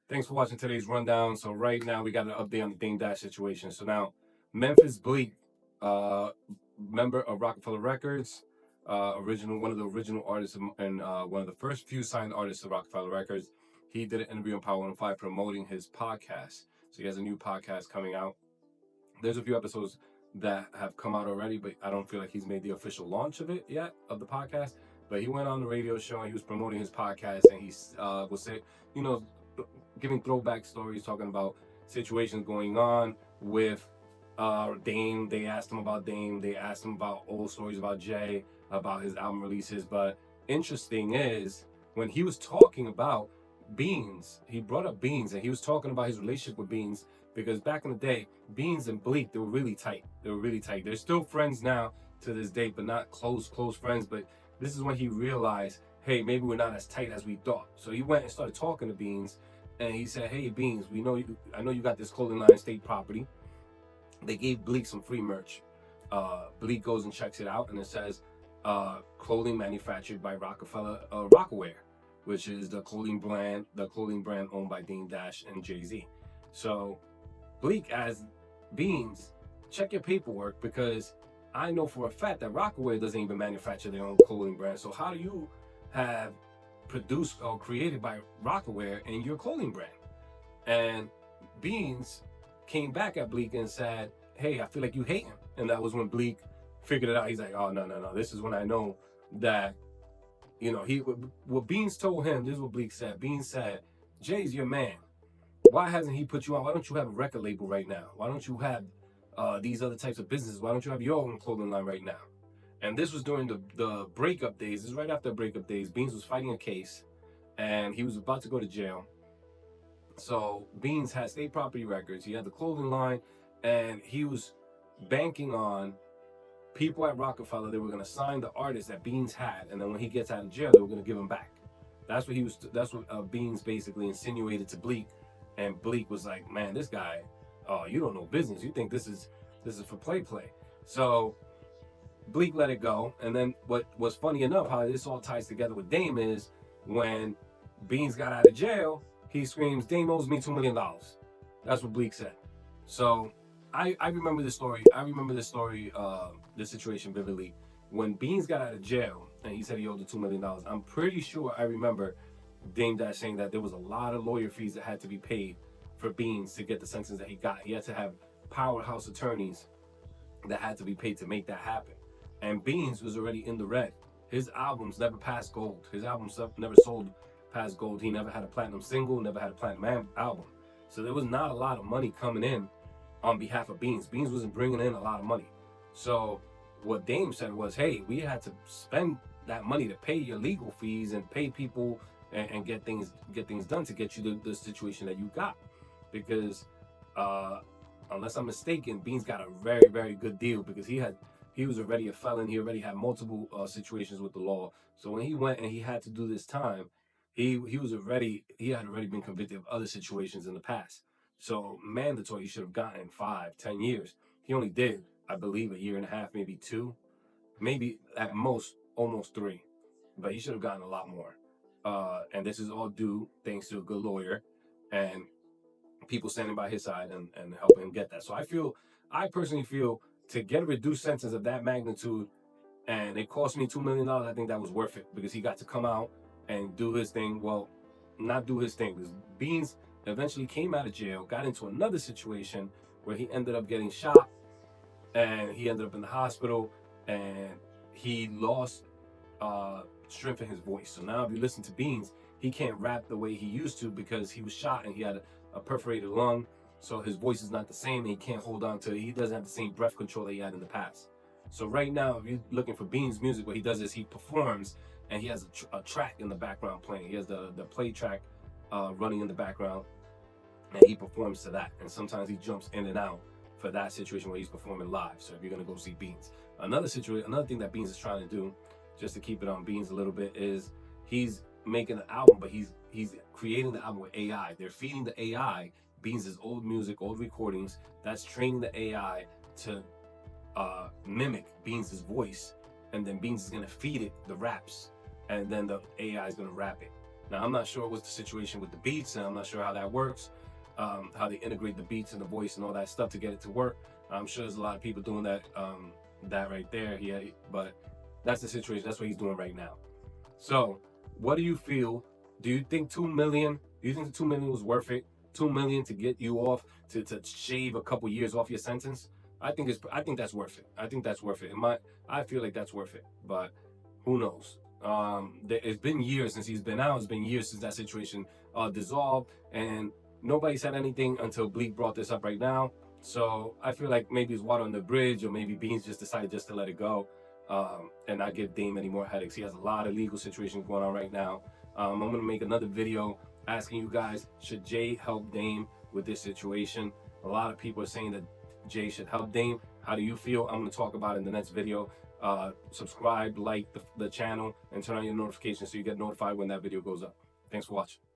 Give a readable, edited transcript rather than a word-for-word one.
Thanks for watching today's rundown. So right now we got an update on the Dame Dash situation. So now Memphis Bleek, uh, member of Rockefeller Records, one of the original artists and one of the first few signed artists of Rockefeller Records. He did an interview on Power 105 promoting his podcast. So he has a new podcast coming out. There's a few episodes that have come out already, but I don't feel like he's made the official launch of it yet, of the podcast. But he went on the radio show and he was promoting his podcast, and he was saying, you know, giving throwback stories, talking about situations going on with Dame. They asked him about Dame. They asked him about old stories about Jay, about his album releases. But interesting is when he was talking about Beans, he brought up Beans, and he was talking about his relationship with Beans, because back in the day, Beans and Bleek, they were really tight. They were really tight. They're still friends now to this day, but not close friends. But this is when he realized, hey, maybe we're not as tight as we thought. So he went and started talking to Beans, and he said, hey, Beans, we know you. I know you got this clothing line, State Property. They gave Bleek some free merch. Bleek goes and checks it out, and it says clothing manufactured by Rockefeller Rocawear, which is the clothing brand owned by Dame Dash and Jay-Z. So Bleek, as Beans, check your paperwork, because I know for a fact that Rocawear doesn't even manufacture their own clothing brand. So how do you have produced or created by Rocawear in your clothing brand? And Beans came back at Bleek and said, hey, I feel like you hate him. And that was when Bleek figured it out. He's like, oh, no. This is when I know that, what Beans told him, this is what Bleek said. Beans said, Jay's your man. Why hasn't he put you on? Why don't you have a record label right now? Why don't you have these other types of businesses? Why don't you have your own clothing line right now? And this was during the breakup days. This is right after the breakup days. Beans was fighting a case, and he was about to go to jail. So Beans had State Property Records. He had the clothing line, and he was banking on people at Rockefeller. They were going to sign the artists that Beans had, and then when he gets out of jail, they were going to give him back. That's what he was. That's what Beans basically insinuated to Bleek, and Bleek was like, "Man, this guy, oh, you don't know business. You think this is for play." So Bleek let it go, and then what was funny enough, how this all ties together with Dame, is when Beans got out of jail, he screams, Dame owes me $2 million. That's what Bleek said. So I remember this story. This situation vividly. When Beans got out of jail and he said he owed the $2 million, I'm pretty sure I remember Dame Dash saying that there was a lot of lawyer fees that had to be paid for Beans to get the sentence that he got. He had to have powerhouse attorneys that had to be paid to make that happen. And Beans was already in the red. His albums never passed gold. His albums never sold past gold. He never had a platinum single, never had a platinum album. So there was not a lot of money coming in on behalf of Beans. Beans wasn't bringing in a lot of money. So what Dame said was, hey, we had to spend that money to pay your legal fees and pay people and get things done to get you the situation that you got. Because unless I'm mistaken, Beans got a very, very good deal, because he was already a felon. He already had multiple situations with the law. So when he went and he had to do this time, he had already been convicted of other situations in the past. So mandatory, he should have gotten 5-10 years. He only did, I believe, a year and a half, maybe two, maybe at most almost 3. But he should have gotten a lot more. And this is all due thanks to a good lawyer and people standing by his side and helping him get that. So I personally feel, to get a reduced sentence of that magnitude, and it cost me $2 million, I think that was worth it, because he got to come out and do his thing. Well, not do his thing, because Beans eventually came out of jail, got into another situation where he ended up getting shot, and he ended up in the hospital, and he lost strength in his voice. So now if you listen to Beans, he can't rap the way he used to, because he was shot and he had a perforated lung. So his voice is not the same, and he can't hold on to it. He doesn't have the same breath control that he had in the past. So right now, if you're looking for Beans music, what he does is he performs, and he has a track in the background playing. He has the play track running in the background, and he performs to that. And sometimes he jumps in and out for that situation where he's performing live. So if you're gonna go see Beans, another thing that Beans is trying to do, just to keep it on Beans a little bit, is he's making an album, but he's creating the album with AI. They're feeding the AI Beans' old music, old recordings. That's training the AI to mimic Beans' voice, and then Beans is gonna feed it the raps, and then the AI is gonna rap it. Now, I'm not sure what's the situation with the beats, and I'm not sure how that works, how they integrate the beats and the voice and all that stuff to get it to work. I'm sure there's a lot of people doing that, that right there. Yeah, but that's the situation. That's what he's doing right now. So, what do you feel? Do you think 2 million? Do you think the 2 million was worth it? 2 million to get you off to shave a couple years off your sentence? I think that's worth it. I think that's worth it. I feel like that's worth it. But who knows? It's been years since he's been out. It's been years since that situation dissolved, and nobody said anything until Bleak brought this up right now. So I feel like maybe it's water on the bridge, or maybe Beans just decided just to let it go, and not give Dame any more headaches. He has a lot of legal situations going on right now. I'm gonna make another video asking you guys, should Jay help Dame with this situation? A lot of people are saying that Jay should help Dame. How do you feel? I'm gonna talk about it in the next video. Subscribe, like the channel, and turn on your notifications so you get notified when that video goes up. Thanks for watching.